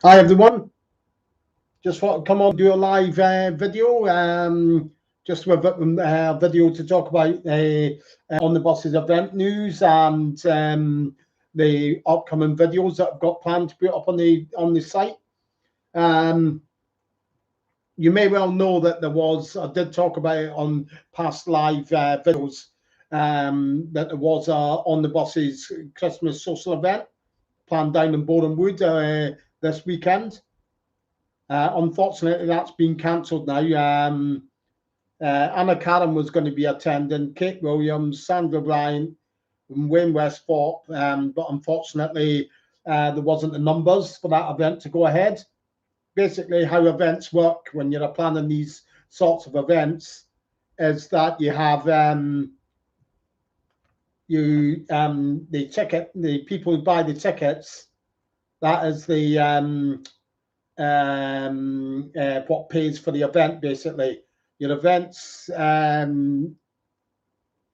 Hi everyone, just thought I'd come on and do a live video, just with a video to talk about on the buses event news and the upcoming videos that I've got planned to put up on the site. Um, you may well know that I did talk about it on past live videos, that there was on the buses Christmas social event planned down in Boreham Wood this weekend. Unfortunately, that's been cancelled now. Anna Karen was going to be attending, Kate Williams, Sandra Bryant, and Wayne Westthorpe, but unfortunately, there wasn't the numbers for that event to go ahead. Basically, how events work when you're planning these sorts of events is that you have the people who buy the tickets. That is the what pays for the event. Basically, your events, you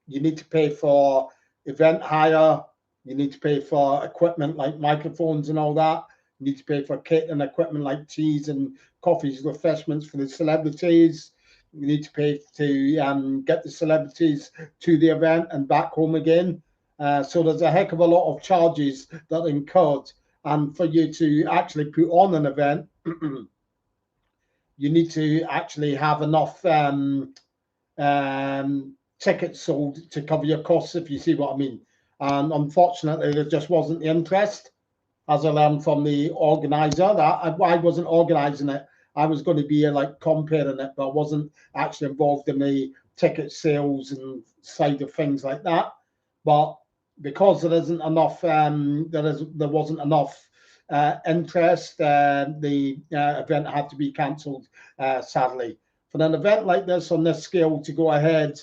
need to pay for event hire, you need to pay for equipment like microphones and all that, you need to pay for catering equipment like teas and coffees, refreshments for the celebrities, you need to pay to get the celebrities to the event and back home again. So there's a heck of a lot of charges that are incurred, and for you to actually put on an event you need to actually have enough tickets sold to cover your costs, if you see what I mean. And unfortunately, there just wasn't the interest, as I learned from the organizer. That I wasn't organising it. I was going to be like comparing it, but I wasn't actually involved in the ticket sales and side of things like that. But because there isn't enough, there wasn't enough interest. The event had to be cancelled, sadly. For an event like this on this scale to go ahead,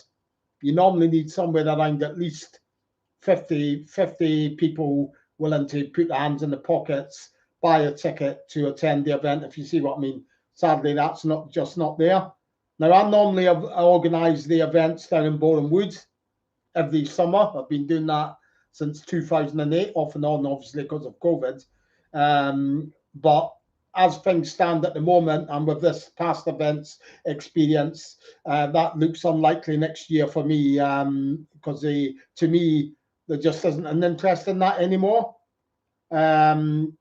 you normally need somewhere around at least 50 people willing to put their hands in the pockets, buy a ticket to attend the event, if you see what I mean. Sadly, that's not there. Now, I normally organise the events down in Boreham Wood every summer. I've been doing that since 2008, off and on, obviously, because of COVID. But as things stand at the moment, and with this past events experience, that looks unlikely next year for me, because to me, there just isn't an interest in that anymore. Um,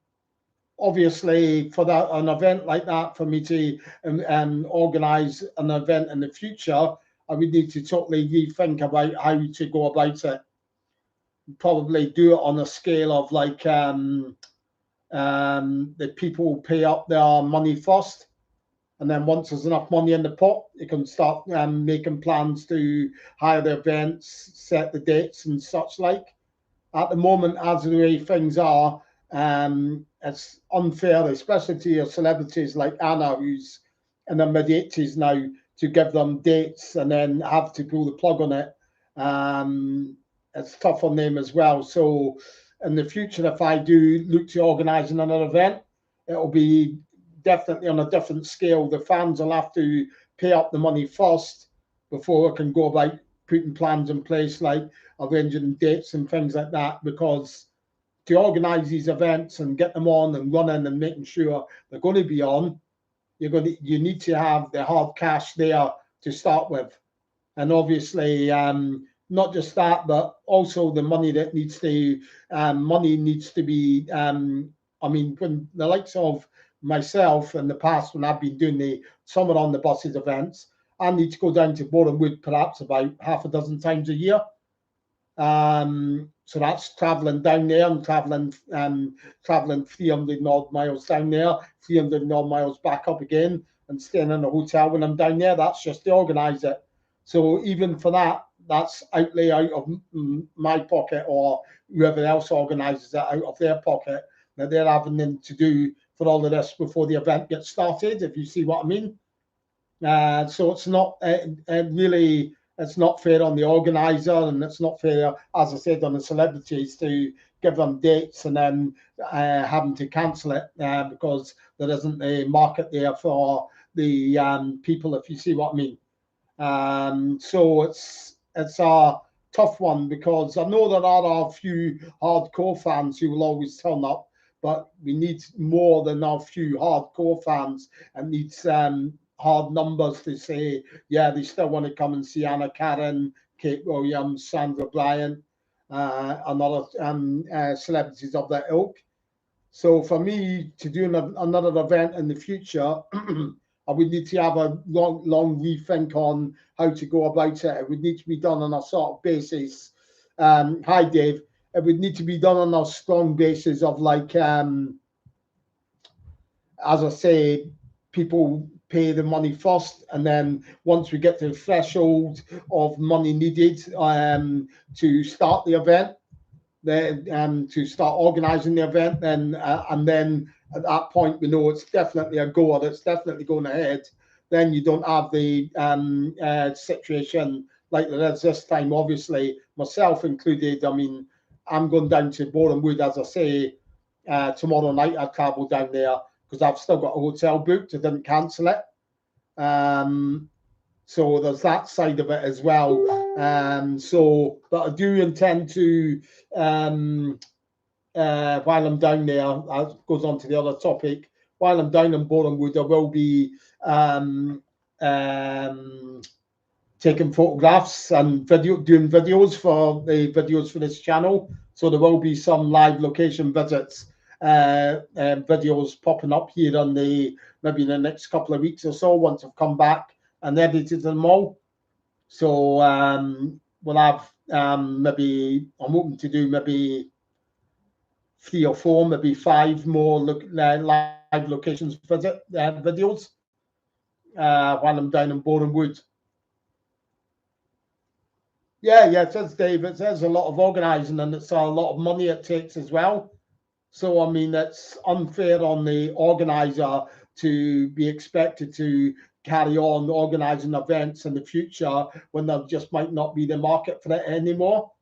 Obviously, for an event like that, for me to organise an event in the future, I would need to totally rethink about how to go about it. Probably do it on a scale of like the people pay up their money first, and then once there's enough money in the pot, you can start making plans to hire the events, set the dates, and such like. At the moment, as the way things are, it's unfair, especially to your celebrities like Anna, who's in her mid 80s now, to give them dates and then have to pull the plug on it. It's tough on them as well. So, in the future, if I do look to organising another event, it'll be definitely on a different scale. The fans will have to pay up the money first before I can go about putting plans in place, like arranging dates and things like that, because to organise these events and get them on and running and making sure they're going to be on, you need to have the hard cash there to start with, and obviously not just that, but also the money that needs to be. I mean, when the likes of myself in the past, when I've been doing the summer on the buses events, I need to go down to Boreham Wood perhaps about half a dozen times a year. So that's traveling down there and traveling 300 odd miles down there, 300 odd miles back up again, and staying in a hotel when I'm down there. That's just to organise it. So even for that, that's outlay out of my pocket, or whoever else organises it out of their pocket, that they're having to do for all of this before the event gets started, if you see what I mean. So it's not really, it's not fair on the organizer, and it's not fair, as I said, on the celebrities to give them dates and then having to cancel it because there isn't a market there for the people, if you see what I mean. So it's a tough one, because I know there are a few hardcore fans who will always turn up, but we need more than a few hardcore fans, and needs hard numbers to say, yeah, they still want to come and see Anna Karen, Kate Williams, Sandra Bryant, and other celebrities of that ilk. So for me to do another event in the future, I would need to have a long rethink on how to go about it. It would need to be done on a sort of basis. Hi, Dave. It would need to be done on a strong basis of like, as I say, people pay the money first, and then once we get to the threshold of money needed to start the event, then to start organising the event, then and then at that point we know it's definitely a goer, it's definitely going ahead. Then you don't have the situation like there is this time. Obviously, myself included. I mean, I'm going down to Boreham Wood, as I say, tomorrow night. I travel down there because I've still got a hotel booked. I didn't cancel it. So there's that side of it as well. So, but I do intend to, while I'm down there, goes on to the other topic. While I'm down in Boreham Wood, I will be taking photographs and doing videos for this channel. So there will be some live location visits, videos popping up here on maybe in the next couple of weeks or so once I've come back and edited them all. So we'll have maybe, I'm hoping to do maybe 3 or 4, maybe 5 more live locations videos while I'm down in Boreham Wood. Yeah, it says, Dave, it says a lot of organising, and it's a lot of money it takes as well. So, I mean, it's unfair on the organiser to be expected to carry on organising events in the future when there just might not be the market for it anymore.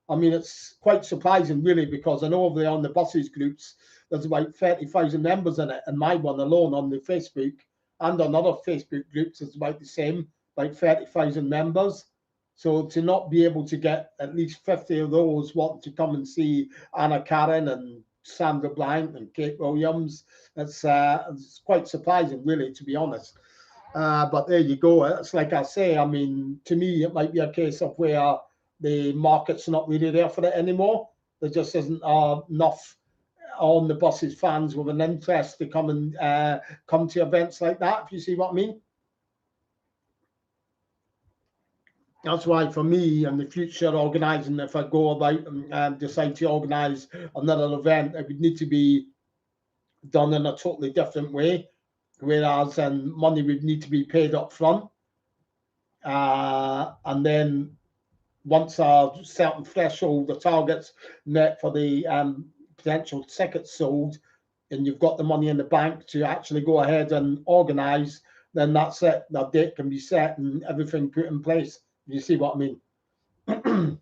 I mean, it's quite surprising, really, because I know over there on the buses groups, there's about 30,000 members in it, and my one alone on the Facebook and on other Facebook groups is about the same, like 30,000 members. So to not be able to get at least 50 of those wanting to come and see Anna Karen and Sandra Bryant and Kate Williams, it's quite surprising, really, to be honest. But there you go. It's like I say, I mean, to me, it might be a case of where the market's not really there for it anymore. There just isn't enough on the buses fans with an interest to come and come to events like that, if you see what I mean. That's why for me in the future organising, if I go about and decide to organise another event, it would need to be done in a totally different way, whereas money would need to be paid up front. And then once a certain threshold, the target's met for the potential tickets sold, and you've got the money in the bank to actually go ahead and organise, then that's it. The date can be set and everything put in place. You see what I mean? I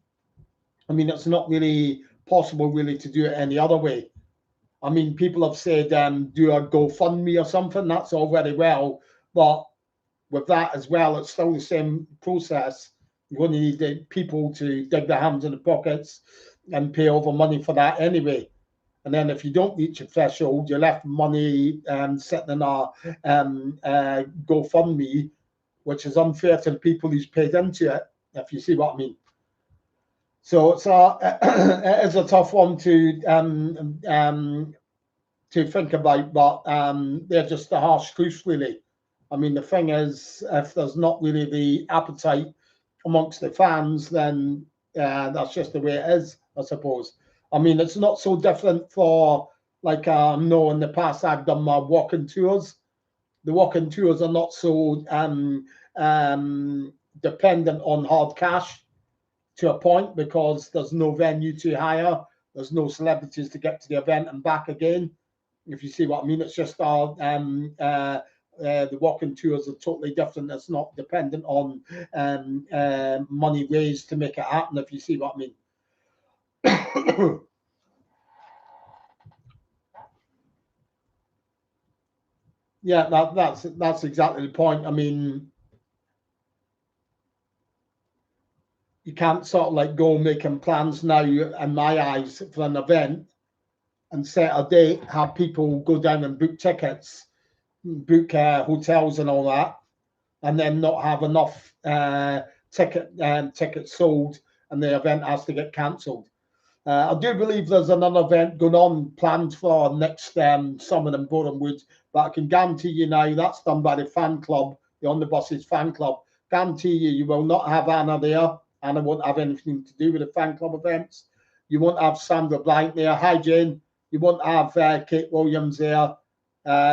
mean, it's not really possible really to do it any other way. I mean, people have said do a GoFundMe or something. That's all very well, but with that as well, it's still the same process. You're going to need the people to dig their hands in the pockets and pay over money for that anyway. And then if you don't reach a threshold, you're left money sitting in a GoFundMe, which is unfair to the people who's paid into it, if you see what I mean. So it's it is a tough one to think about, but they're just the harsh truth, really. I mean, the thing is, if there's not really the appetite amongst the fans, then that's just the way it is, I suppose. I mean, it's not so different for, like, no, in the past I've done my walking tours. The walking tours are not so dependent on hard cash to a point, because there's no venue to hire, there's no celebrities to get to the event and back again, if you see what I mean. It's just the walking tours are totally different. It's not dependent on money raised to make it happen, if you see what I mean. Yeah, that's exactly the point. I mean, you can't sort of like go making plans now, in my eyes, for an event and set a date, have people go down and book tickets, book hotels and all that, and then not have enough tickets sold, and the event has to get cancelled. I do believe there's another event going on planned for next summer in Borehamwood, but I can guarantee you now that's done by the fan club, the On the Buses fan club. Guarantee you, you will not have Anna there. Anna won't have anything to do with the fan club events. You won't have Sandra Bryant there. Hi, Jane. You won't have Kate Williams there.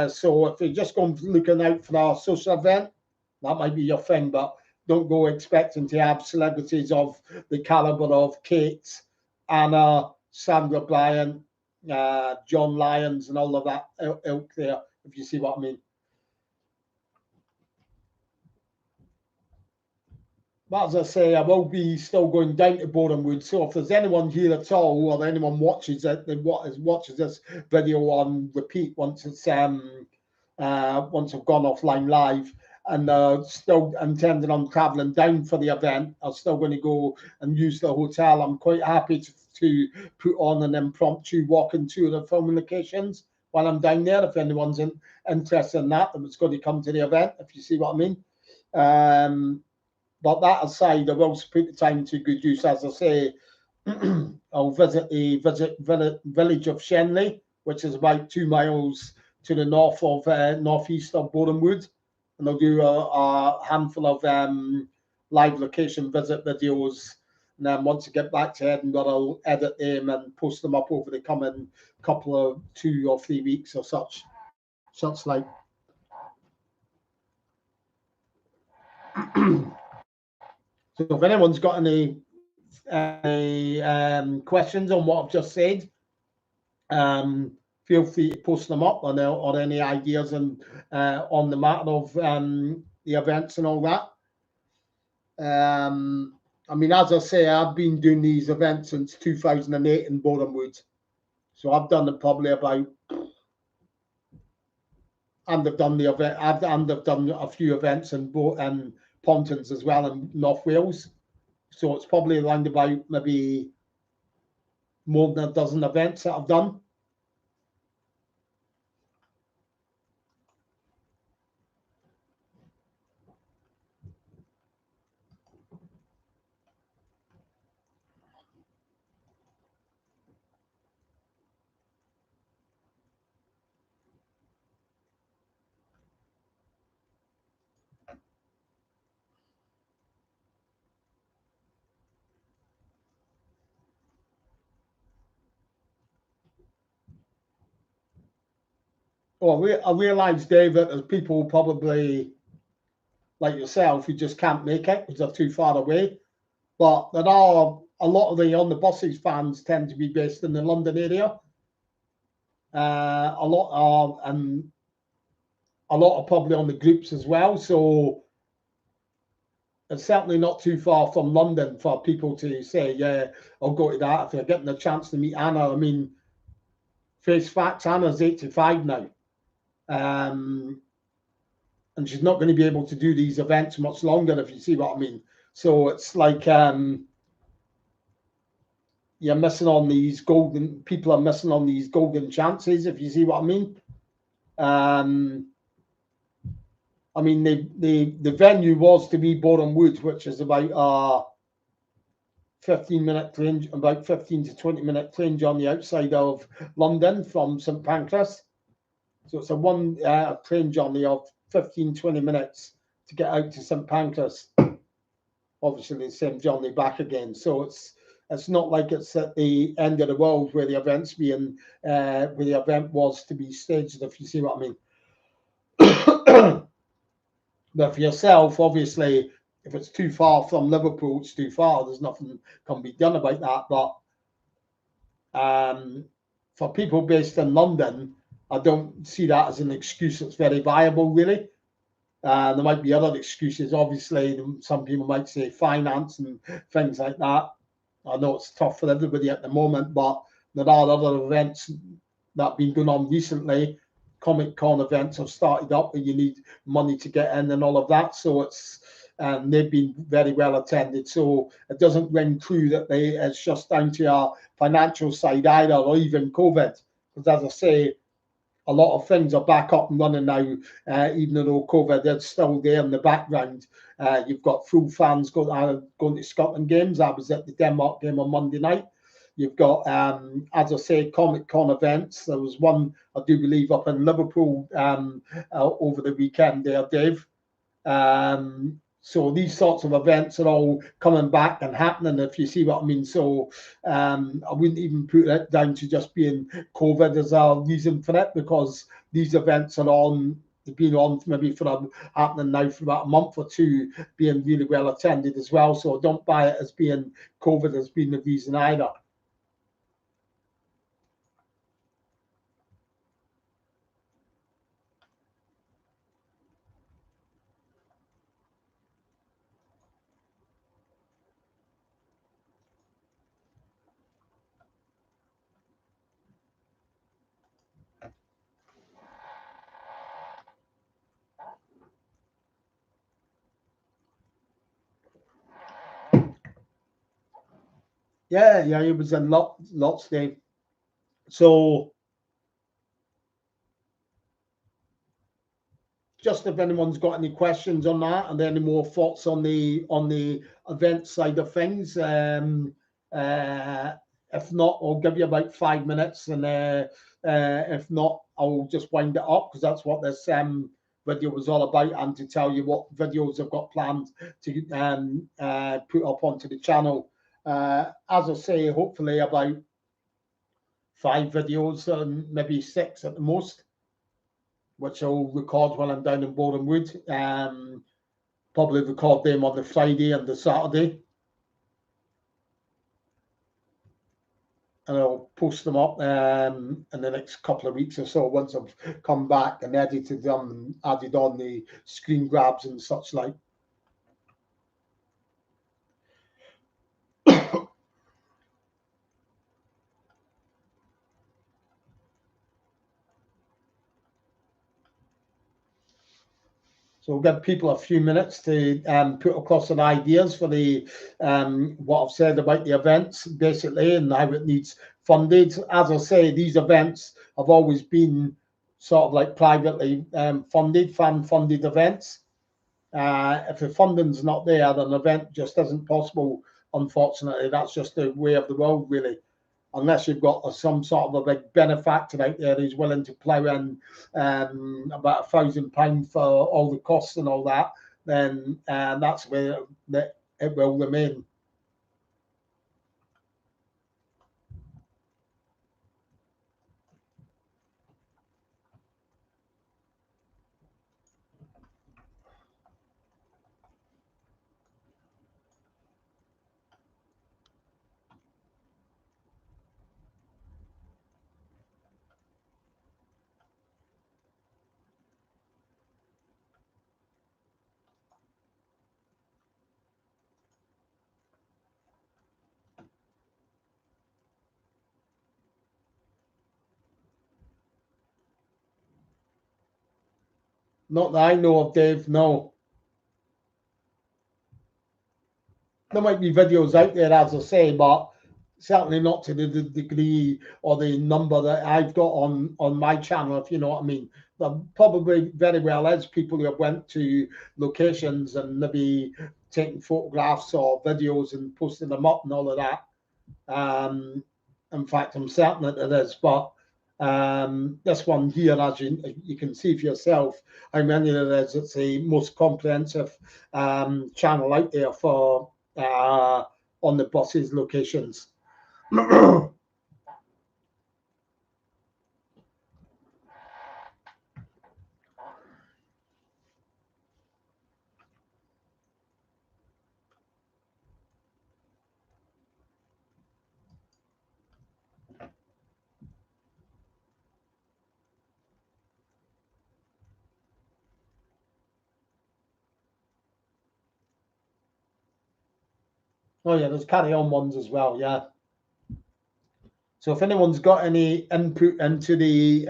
So if you're just going looking out for our social event, that might be your thing, but don't go expecting to have celebrities of the caliber of Kate, Anna, Sandra Bryant, John Lyons, and all of that ilk there, if you see what I mean. But as I say, I will be still going down to Borehamwood. So if there's anyone here at all, or anyone watches it, watches this video on repeat once it's once I've gone offline live, and still intending on travelling down for the event, I'm still going to go and use the hotel. I'm quite happy to put on an impromptu walking tour of the filming locations while I'm down there. If anyone's interested in that, then it's going to come to the event, if you see what I mean. But that aside, I will put the time to good use. As I say, I'll visit the village of Shenley, which is about 2 miles to the north of northeast of Borehamwood, and I'll do a handful of live location visit videos. And then once I get back to Edinburgh, I'll edit them and post them up over the coming couple of 2 or 3 weeks or such like. So if anyone's got any questions on what I've just said, feel free to post them up or any ideas on the matter of the events and all that. I mean, as I say, I've been doing these events since 2008 in Borehamwood. So I've done it probably about, and I've done the event, and I've done a few events in Pontins as well in North Wales. So it's probably around about maybe more than a dozen events that I've done. Well, I realise, Dave, that there's people probably like yourself who just can't make it because they're too far away. But there are a lot of the On the Buses fans tend to be based in the London area. A lot are probably on the groups as well. So it's certainly not too far from London for people to say, yeah, I'll go to that if they're getting a chance to meet Anna. I mean, face facts, Anna's 85 now. And she's not going to be able to do these events much longer, if you see what I mean. So it's like you're missing on these people are missing on these golden chances, if you see what I mean. I mean, the venue was to be Borehamwood, which is about 15-minute train, about 15 to 20-minute train journey outside of London from St Pancras. So it's a one train journey of 15, 20 minutes to get out to St Pancras. Obviously, the same journey back again. So it's not like it's at the end of the world where the event's being where the event was to be staged, if you see what I mean. But for yourself, obviously, if it's too far from Liverpool, it's too far. There's nothing can be done about that. But for people based in London, I don't see that as an excuse that's very viable, really. There might be other excuses. Obviously, some people might say finance and things like that. I know it's tough for everybody at the moment, but there are other events that have been going on recently. Comic Con events have started up where you need money to get in and all of that. So they've been very well attended. So it doesn't ring true that it's just down to our financial side either, or even COVID. Because as I say, a lot of things are back up and running now, even though COVID is still there in the background. You've got full fans going to Scotland games. I was at the Denmark game on Monday night. You've got, as I say, Comic Con events. There was one, I do believe, up in Liverpool over the weekend there, Dave. So these sorts of events are all coming back and happening, if you see what I mean. So I wouldn't even put it down to just being COVID as a reason for it, because these events are on, they've been on maybe for happening now for about a month or two, being really well attended as well. So don't buy it as being COVID as being the reason either. Yeah, it was in lots, Dave. So just if anyone's got any questions on that and any more thoughts on the event side of things, if not, I'll give you about 5 minutes, and if not, I'll just wind it up, because that's what this video was all about, and to tell you what videos I've got planned to put up onto the channel. As I say, hopefully about 5 videos, and maybe 6 at the most, which I'll record while I'm down in Boreham Wood. Probably record them on the Friday and the Saturday. And I'll post them up in the next couple of weeks or so, once I've come back and edited them and added on the screen grabs and such like. So we'll give people a few minutes to put across some ideas for the what I've said about the events, basically, and how it needs funded. As I say, these events have always been sort of like privately funded, fan-funded events. If the funding's not there, then an event just isn't possible, unfortunately. That's just the way of the world, really. Unless you've got some sort of a big benefactor out there who's willing to plough in about £1,000 for all the costs and all that, then that's where it will remain. Not that I know of, Dave, no. There might be videos out there, as I say, but certainly not to the degree or the number that I've got on my channel, if you know what I mean. There probably very well is people who have went to locations and maybe taking photographs or videos and posting them up and all of that. In fact, I'm certain that it is, but this one here, as you can see for yourself how many it is, it's the most comprehensive channel out there for on the buses locations. Oh yeah, there's carry on ones as well, yeah. So if anyone's got any input into the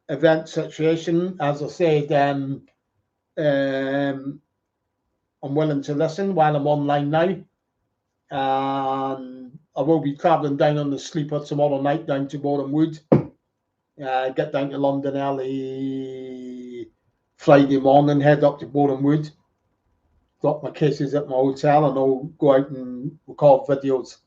event situation, as I said, I'm willing to listen while I'm online now. I will be travelling down on the sleeper tomorrow night down to Boreham Wood. get down to London early Friday morning, head up to Boreham Wood, drop my cases at my hotel, and I'll go out and record videos.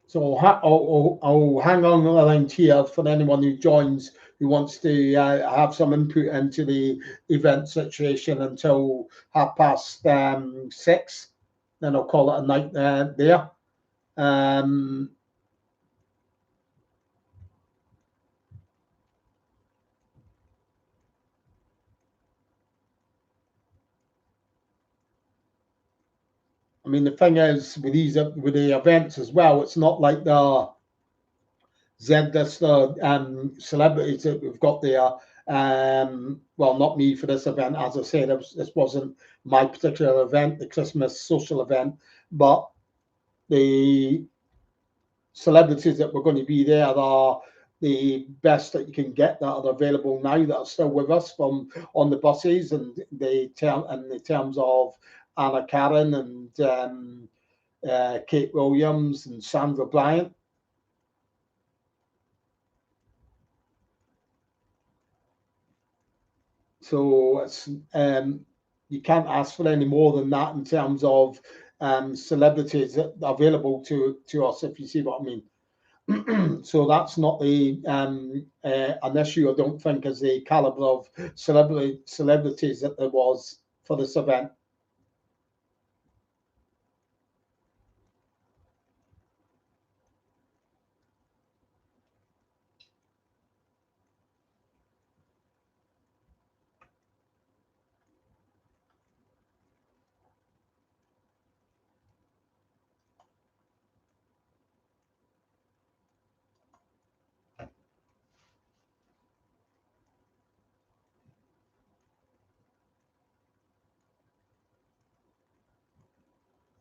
So I'll hang on around here for anyone who joins who wants to have some input into the event situation until 6:30. Then I'll call it a night there. I mean, the thing is with the events as well, it's not like the Z-lister celebrities that we've got there. Well, not me for this event, as I said, this wasn't my particular event, the Christmas social event, but the celebrities that were going to be there are the best that you can get that are available now that are still with us from on the buses, and in the terms of Anna Karen and Kate Williams and Sandra Bryant. So it's you can't ask for any more than that in terms of celebrities that are available to us, if you see what I mean. So that's not an issue, I don't think, as the caliber of celebrities that there was for this event.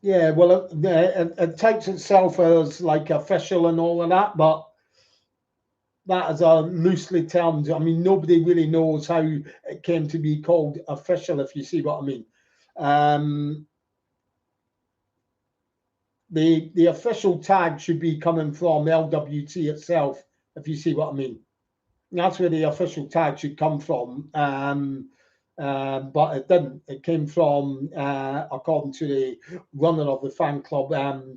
Yeah, well, it takes itself as like official and all of that, but that is a loosely termed. I mean, nobody really knows how it came to be called official, if you see what I mean. Um, the official tag should be coming from LWT itself, if you see what I mean. That's where the official tag should come from. But it didn't. It came from, according to the runner of the fan club,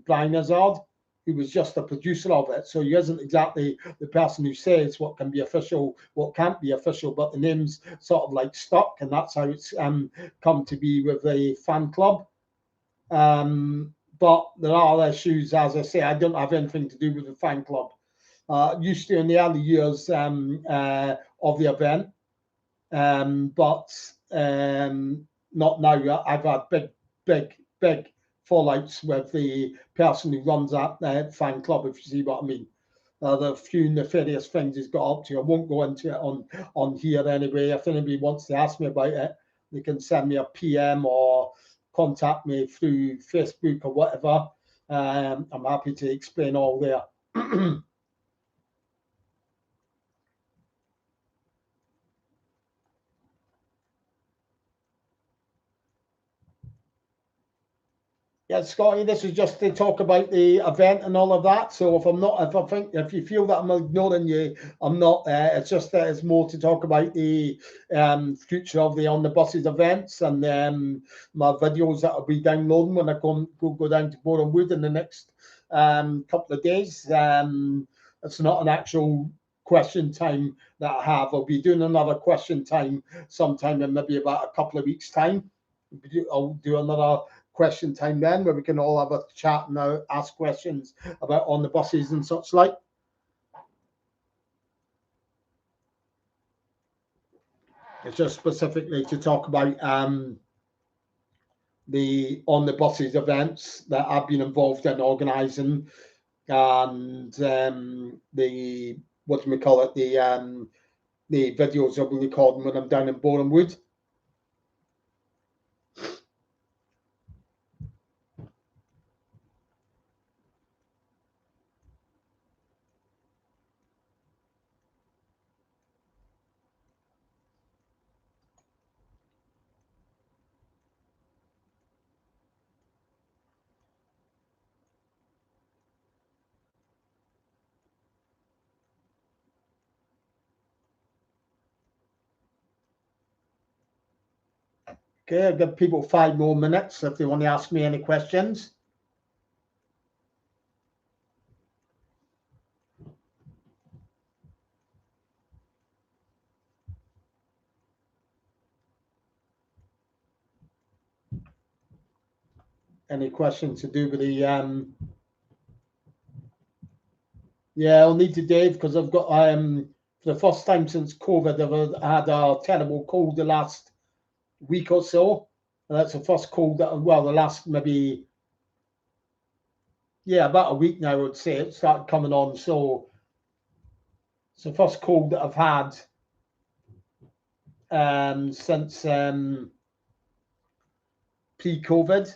Brian Hazard, who was just a producer of it. So he isn't exactly the person who says what can be official, what can't be official, but the name's sort of like stuck, and that's how it's come to be with the fan club. But there are issues, as I say, I don't have anything to do with the fan club. Used to in the early years of the event, but not now. I've had big fallouts with the person who runs that fan club, if you see what I mean. The few nefarious things he's got up to. I won't go into it on here anyway. If anybody wants to ask me about it, they can send me a PM or contact me through Facebook or whatever. I'm happy to explain all there. Yeah, Scotty, this is just to talk about the event and all of that. So if you feel that I'm ignoring you, I'm not. It's just that it's more to talk about the future of the On the Buses events and my videos that I'll be downloading when I go down to Boreham Wood in the next couple of days. It's not an actual question time that I have. I'll be doing another question time sometime in maybe about a couple of weeks' time. I'll do another question time then where we can all have a chat and ask questions about on the buses and such like. It's just specifically to talk about the on the buses events that I've been involved in organising and the what do we call it the videos I'll be recording when I'm down in Boreham Wood. Okay, I'll give people 5 more minutes if they want to ask me any questions. Any questions to do with the yeah, I'll need to Dave because I've got for the first time since COVID I've had a terrible cold the last week or so. And that's the first cold that, well, the last maybe, yeah, about a week now I would say it started coming on. So it's the first cold that I've had since pre-COVID.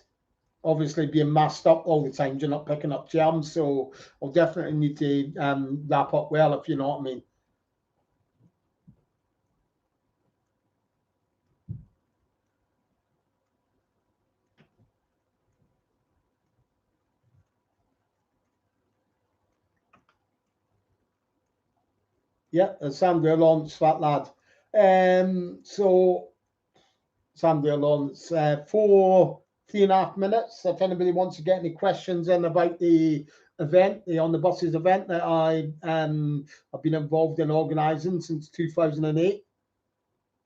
Obviously being masked up all the time, you're not picking up germs, so I'll definitely need to wrap up well, if you know what I mean. Yeah, Sandra Lawrence, fat lad. So Sandra Lawrence, 3.5 minutes. If anybody wants to get any questions in about the event, the On the Buses event that I've been involved in organising since 2008.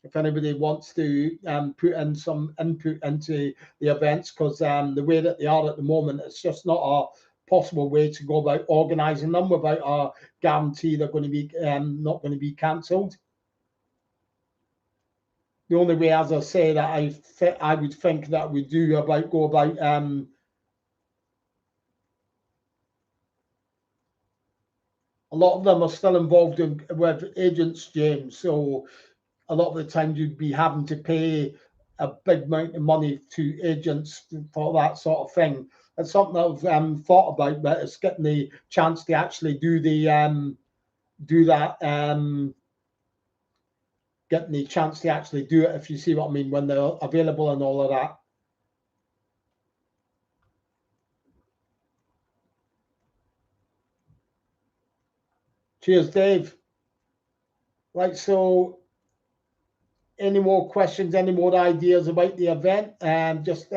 If anybody wants to put in some input into the events, because the way that they are at the moment, it's just not a possible way to go about organising them without a guarantee they're going to be not going to be cancelled. The only way, as I say, that I would think that we do about go about a lot of them are still involved with agents, James. So a lot of the time you'd be having to pay a big amount of money to agents for that sort of thing. It's something I've thought about, but it's getting the chance to actually do the do that. Getting the chance to actually do it, if you see what I mean, when they're available and all of that. Cheers, Dave. Right, so any more questions, any more ideas about the event, just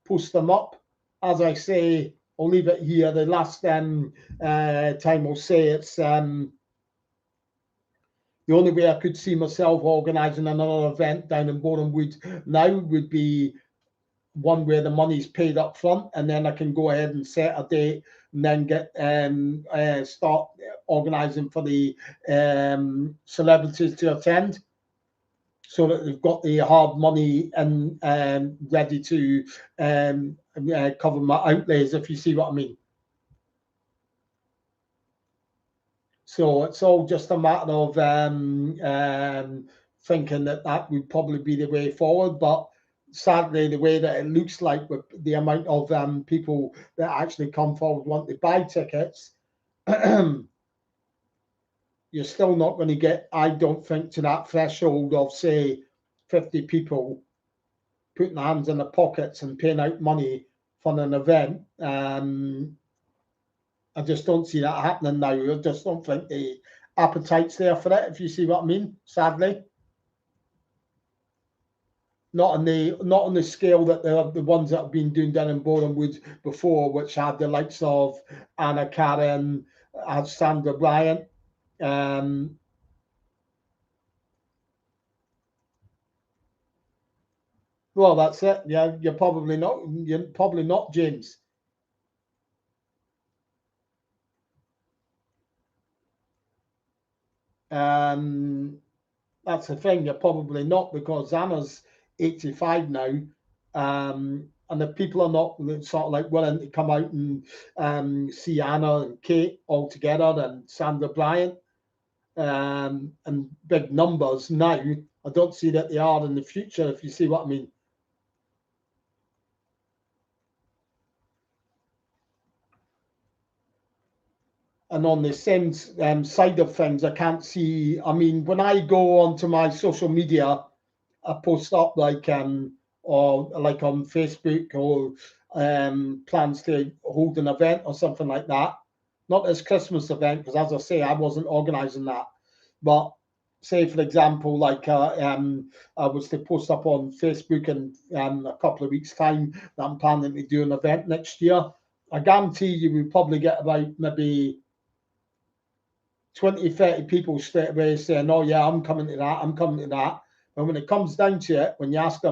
post them up. As I say, I'll leave it here. The last time I'll say it's the only way I could see myself organising another event down in Boreham Wood now would be one where the money's paid up front, and then I can go ahead and set a date and then get start organising for the celebrities to attend, so that they've got the hard money and ready to cover my outlays, if you see what I mean. So it's all just a matter of thinking that that would probably be the way forward. But sadly, the way that it looks like with the amount of people that actually come forward want to buy tickets, you're still not going to get, I don't think, to that threshold of, say, 50 people putting their hands in their pockets and paying out money for an event. I just don't see that happening now. I just don't think the appetite's there for it, if you see what I mean, sadly. Not on the scale that the ones that have been doing down in Boreham Wood before, which had the likes of Anna Karen, Sandra Bryant. Well, that's it. Yeah, you're probably not. You're probably not, James. That's the thing. You're probably not, because Anna's 85 now, and if people are not sort of like willing to come out and see Anna and Kate all together and Sandra Bryant and big numbers now, I don't see that they are in the future, if you see what I mean. And on the same side of things, I can't see. I mean, when I go onto my social media, I post up like or like on Facebook, or plans to hold an event or something like that. Not this Christmas event, because as I say, I wasn't organising that. But say for example, like I was to post up on Facebook in a couple of weeks' time that I'm planning to do an event next year. I guarantee you will probably get about maybe 20, 30 people straight away saying, "Oh yeah, I'm coming to that. I'm coming to that." And when it comes down to it, when you ask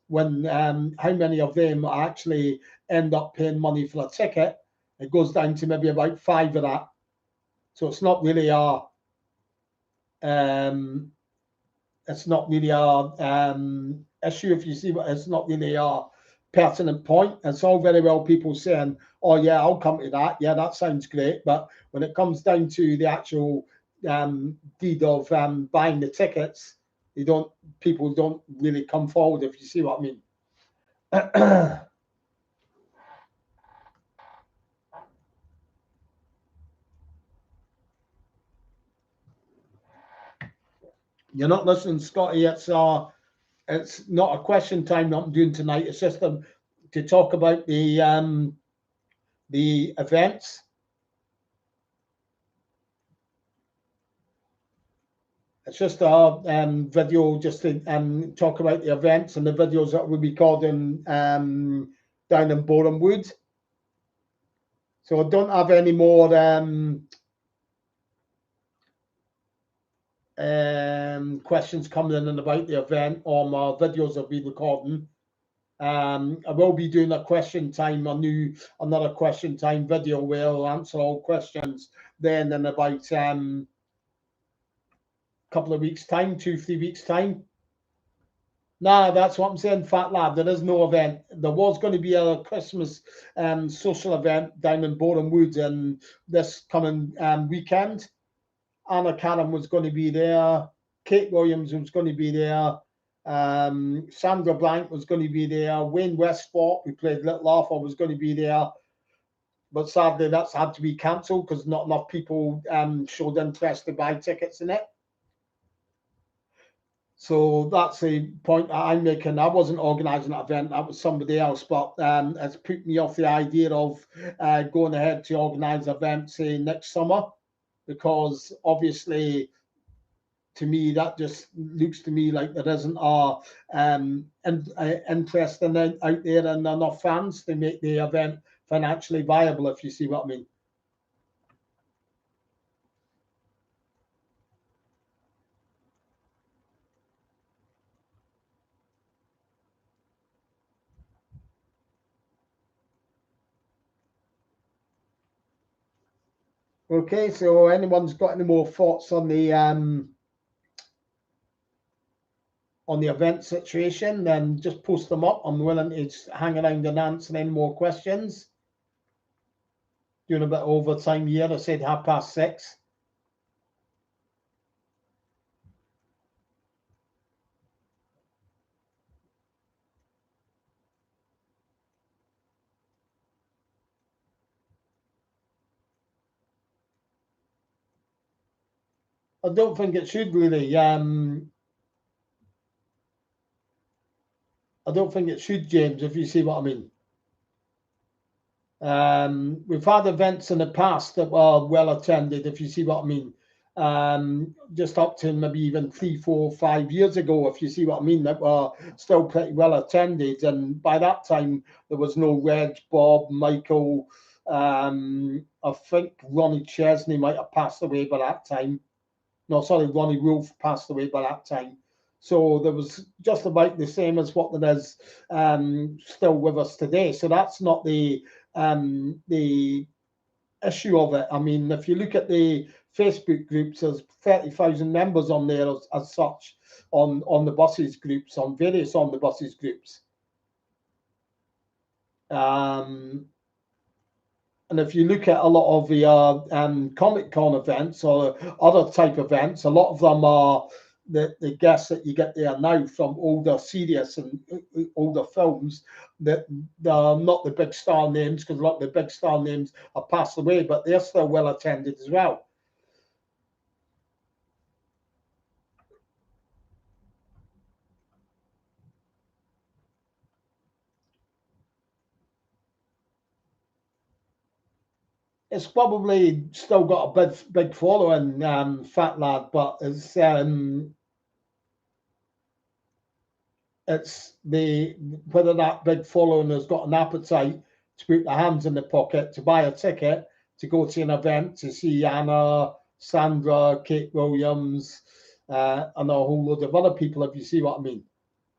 when how many of them actually end up paying money for a ticket, it goes down to maybe about 5 of that. So um, it's not really a issue. If you see what, it's not really a pertinent point. It's all very well people saying, "Oh yeah, I'll come to that. Yeah, that sounds great." But when it comes down to the actual deed of buying the tickets, people don't really come forward. If you see what I mean. You're not listening, Scotty. It's not a question time that I'm doing tonight. It's just to talk about the events. It's just a video just to talk about the events and the videos that we'll be recording down in Boreham Wood. So I don't have any more questions coming in about the event or my videos I'll be recording. I will be doing a question time, another question time video where I'll answer all questions then in about couple of weeks' time, 2, 3 weeks' time. Nah, that's what I'm saying, Fat Lad. There is no event. There was going to be a Christmas social event down in Boreham Wood and this coming weekend. Anna Cannon was going to be there. Kate Williams was going to be there. Sandra Blank was going to be there. Wayne Westford, who played Little Arthur, was going to be there. But sadly, that's had to be cancelled because not enough people showed interest to buy tickets in it. So that's the point that I'm making. I wasn't organising that event, that was somebody else, but it's put me off the idea of going ahead to organise events say next summer, because obviously to me that just looks to me like there isn't a interest in it out there and enough fans to make the event financially viable, if you see what I mean. Okay, so anyone's got any more thoughts on the event situation, then just post them up. I'm willing to hang around and answer any more questions. Doing a bit of overtime here. I said 6:30. I don't think it should really. I don't think it should, James, if you see what I mean. We've had events in the past that were well attended, if you see what I mean. Just up to maybe even 3, 4, 5 years ago, if you see what I mean, that were still pretty well attended. And by that time, there was no Reg, Bob, Michael. I think Ronnie Chesney might have passed away by that time. No, sorry, Ronnie Wolf passed away by that time. So there was just about the same as what there is still with us today. So that's not the issue of it. I mean, if you look at the Facebook groups, there's 30,000 members on there as such on the buses groups, on various on the buses groups. And if you look at a lot of the Comic Con events or other type events, a lot of them are the guests that you get there now from older series and older films that they're not the big star names, because a lot of the big star names are passed away, but they're still well attended as well. it's probably still got a big following, Fat Lad, but it's the whether that big following has got an appetite to put their hands in the pocket to buy a ticket to go to an event to see Anna, Sandra, Kate Williams, and a whole load of other people, if you see what I mean.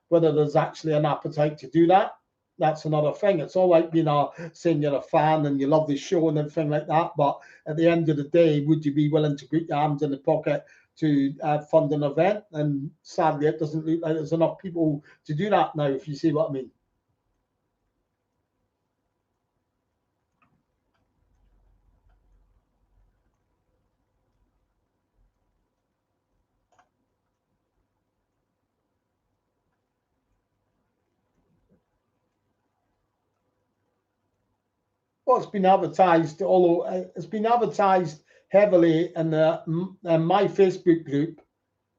Whether there's actually an appetite to do that, that's another thing. It's all right being saying you're a fan and you love the show and everything like that, but at the end of the day, would you be willing to put your hands in the pocket to fund an event? And sadly, it doesn't look like there's enough people to do that now, if you see what I mean. Well, it's been advertised, although it's been advertised heavily in my Facebook group,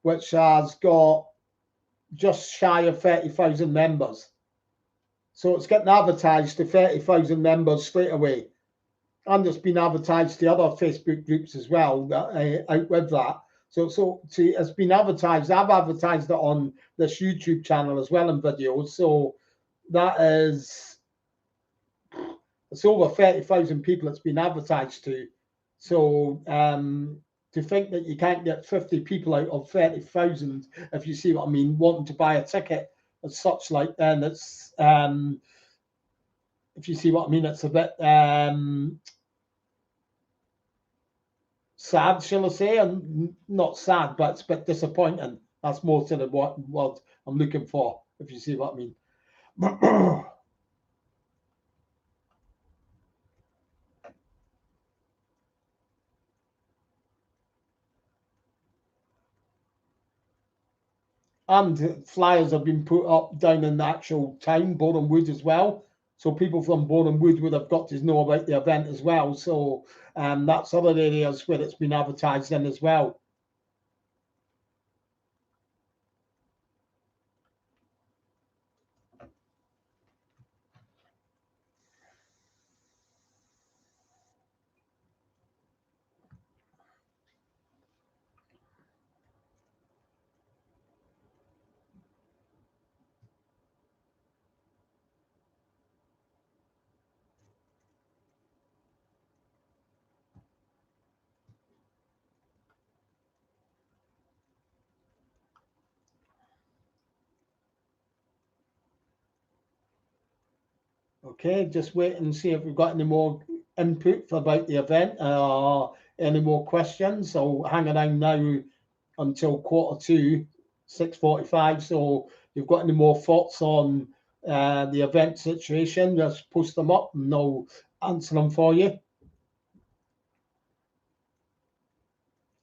which has got just shy of 30,000 members. So it's getting advertised to 30,000 members straight away. And it's been advertised to other Facebook groups as well out with that. It's been advertised. I've advertised it on this YouTube channel as well in videos. So that is, it's over 30,000 people it's been advertised to. So to think that you can't get 50 people out of 30,000, if you see what I mean, wanting to buy a ticket as such, like, then it's, if you see what I mean, it's a bit sad, shall I say, and not sad, but it's a bit disappointing. That's more to the what I'm looking for, if you see what I mean. And flyers have been put up down in the actual town, Boreham Wood as well. So people from Boreham Wood would have got to know about the event as well. So that's other areas where it's been advertised in as well. Okay, just wait and see if we've got any more input about the event or any more questions. So hang around now until 2:45, 6:45. So if you've got any more thoughts on the event situation, just post them up and I'll answer them for you.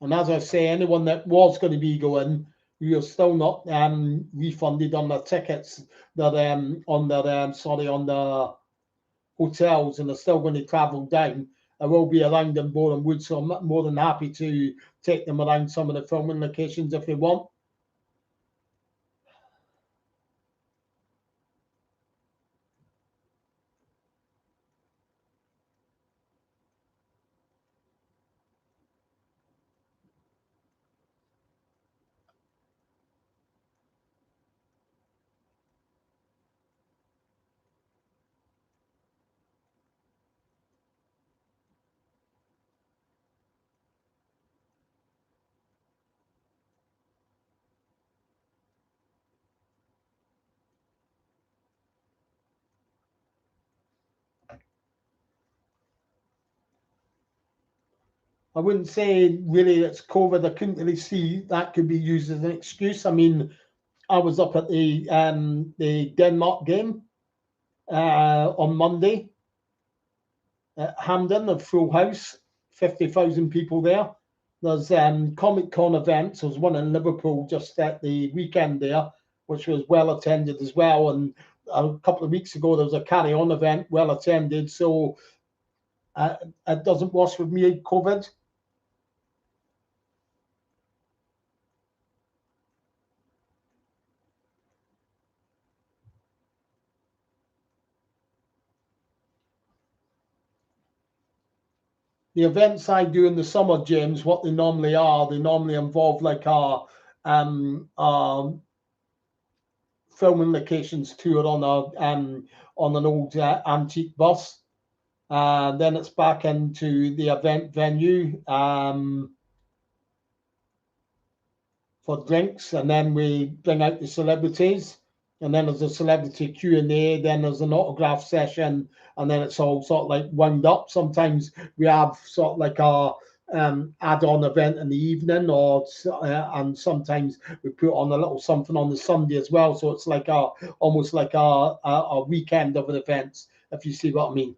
And as I say, anyone that was going to be going, you're still not refunded on their tickets that on their sorry on the hotels, and they're still going to travel down. I will be around in Boreham Wood, so I'm more than happy to take them around some of the filming locations if they want. I wouldn't say really it's COVID. I couldn't really see that could be used as an excuse. I mean, I was up at the Denmark game on Monday at Hampden, a full house, 50,000 people there. There's Comic Con events. There's one in Liverpool just at the weekend there, which was well attended as well. And a couple of weeks ago, there was a Carry On event, well attended. So it doesn't wash with me, COVID. the events I do in the summer, James, what they normally involve like our filming locations tour on an old antique bus. Then it's back into the event venue for drinks, and then we bring out the celebrities, and then there's a celebrity Q&A, then there's an autograph session, and then it's all sort of like wound up. Sometimes we have sort of like a add-on event in the evening, and sometimes we put on a little something on the Sunday as well. So it's like almost like a weekend of an event, if you see what I mean.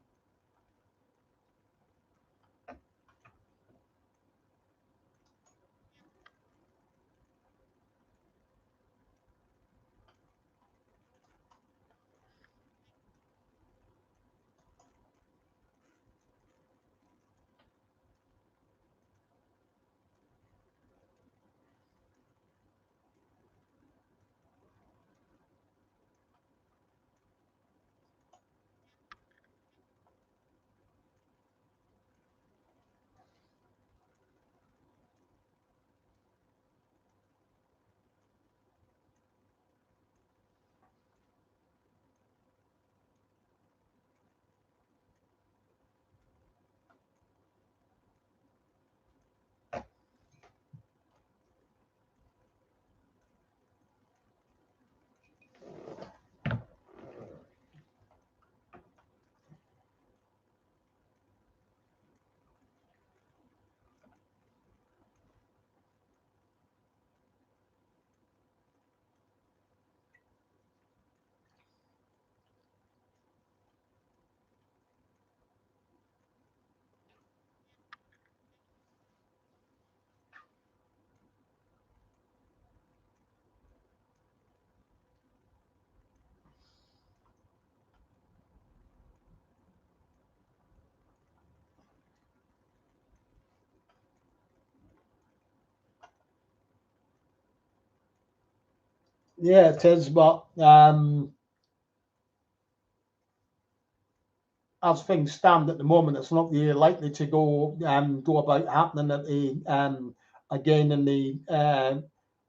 Yeah, it is, but as things stand at the moment, it's not really likely to go about happening at the again in the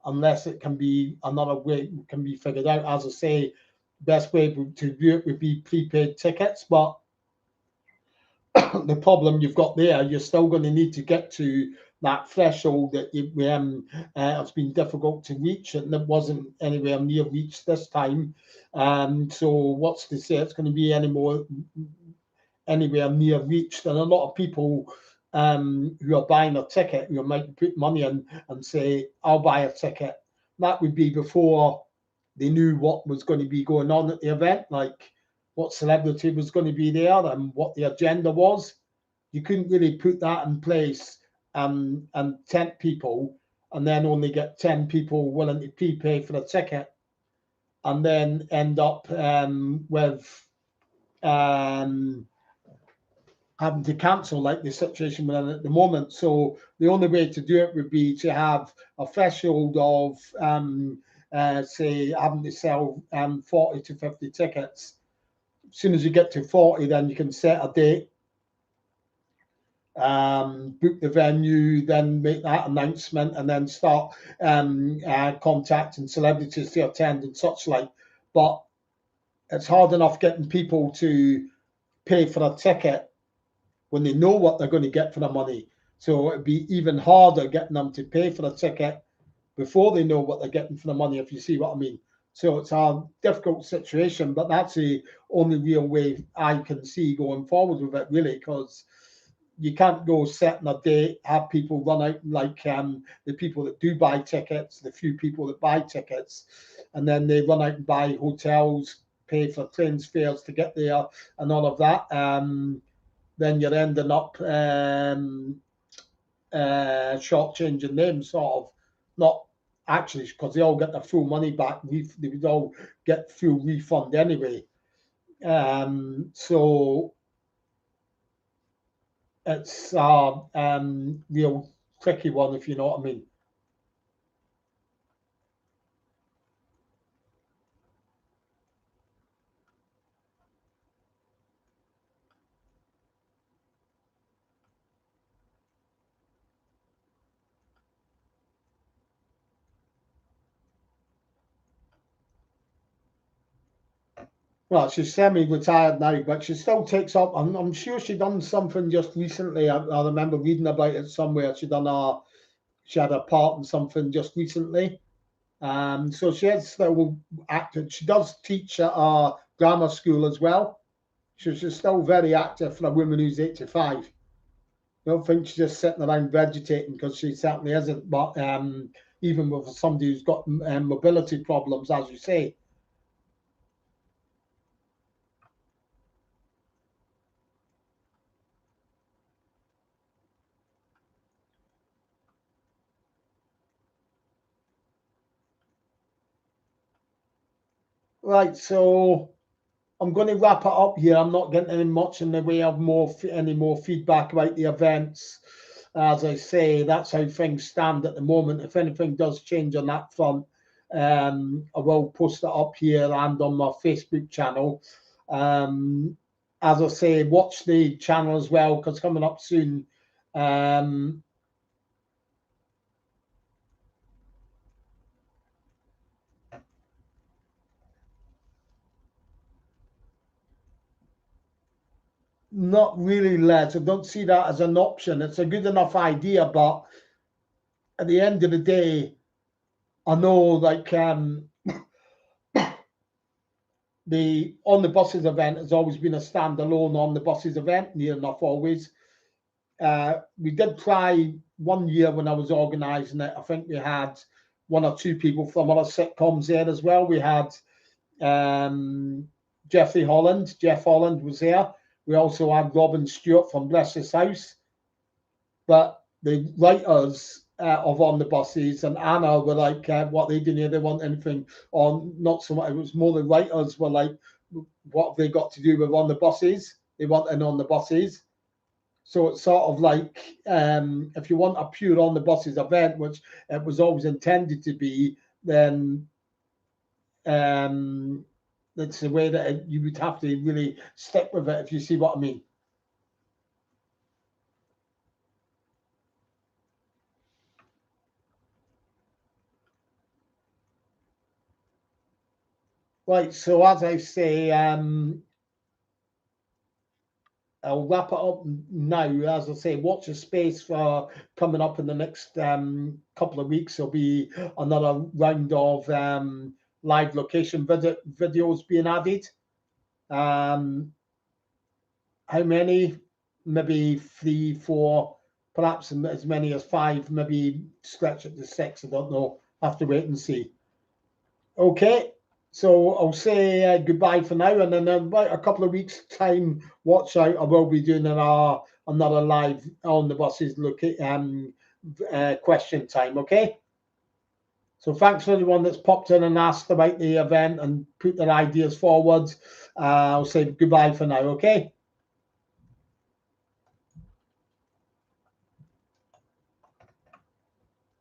unless it can be another way can be figured out. As I say, best way to do it would be prepaid tickets, but the problem you've got there, you're still going to need to get to that threshold that it's been difficult to reach, and it wasn't anywhere near reached this time. So what's to say it's going to be anywhere near reached? And a lot of people who are buying a ticket, who might put money in and say, "I'll buy a ticket." That would be before they knew what was going to be going on at the event, like what celebrity was going to be there and what the agenda was. You couldn't really put that in place and tempt people and then only get 10 people willing to prepay for the ticket and then end up with um, having to cancel like the situation we're in at the moment. So the only way to do it would be to have a threshold of say having to sell 40 to 50 tickets. As soon as you get to 40, then you can set a date, book the venue, then make that announcement, and then start contacting celebrities to attend and such like. But it's hard enough getting people to pay for a ticket when they know what they're going to get for the money. So it'd be even harder getting them to pay for the ticket before they know what they're getting for the money, if you see what I mean. So it's a difficult situation, but that's the only real way I can see going forward with it, really, because you can't go setting a date, have people run out like the people that do buy tickets, the few people that buy tickets, and then they run out and buy hotels, pay for trains fares to get there, and all of that. Then you're ending up shortchanging them, sort of, not actually, because they all get their full money back. They would all get full refund anyway. So it's a real tricky one, if you know what I mean. Well, she's semi-retired now, but she still takes up. I'm sure she done something just recently. I remember reading about it somewhere. She had a part in something just recently. So she has still active. She does teach at a grammar school as well. So she's still very active for a woman who's 85. I don't think she's just sitting around vegetating, because she certainly isn't. But even with somebody who's got mobility problems, as you say. Right, so I'm going to wrap it up here. I'm not getting any much in the way of any more feedback about the events. As I say, that's how things stand at the moment. If anything does change on that front, I will post it up here and on my Facebook channel. As I say, watch the channel as well, because coming up soon, um, not really, Les. I don't see that as an option. It's a good enough idea, but at the end of the day, I know, like, the on the buses event has always been a standalone on the buses event, near enough always. We did try one year when I was organising it. I think we had one or two people from other sitcoms there as well. We had um, Jeff Holland was there. We also had Robin Stewart from Bless This House. But the writers of On the Buses and Anna were like, what they didn't, they want anything on, not so much. It was more the writers were like, what have they got to do with On the Buses? They want an On the Buses. So it's sort of like, if you want a pure On the Buses event, which it was always intended to be, then that's the way that you would have to really stick with it, if you see what I mean. Right. So as I say, I'll wrap it up now. As I say, watch the space for coming up in the next couple of weeks. There'll be another round of live location videos being added. Um, how many? Maybe three, four, perhaps as many as five, maybe stretch it to six. I don't know. Have to wait and see. Okay, so I'll say goodbye for now, and then in about a couple of weeks' time, watch out. I will be doing another live on the buses question time. Okay, so thanks for everyone that's popped in and asked about the event and put their ideas forward. I'll say goodbye for now. Okay.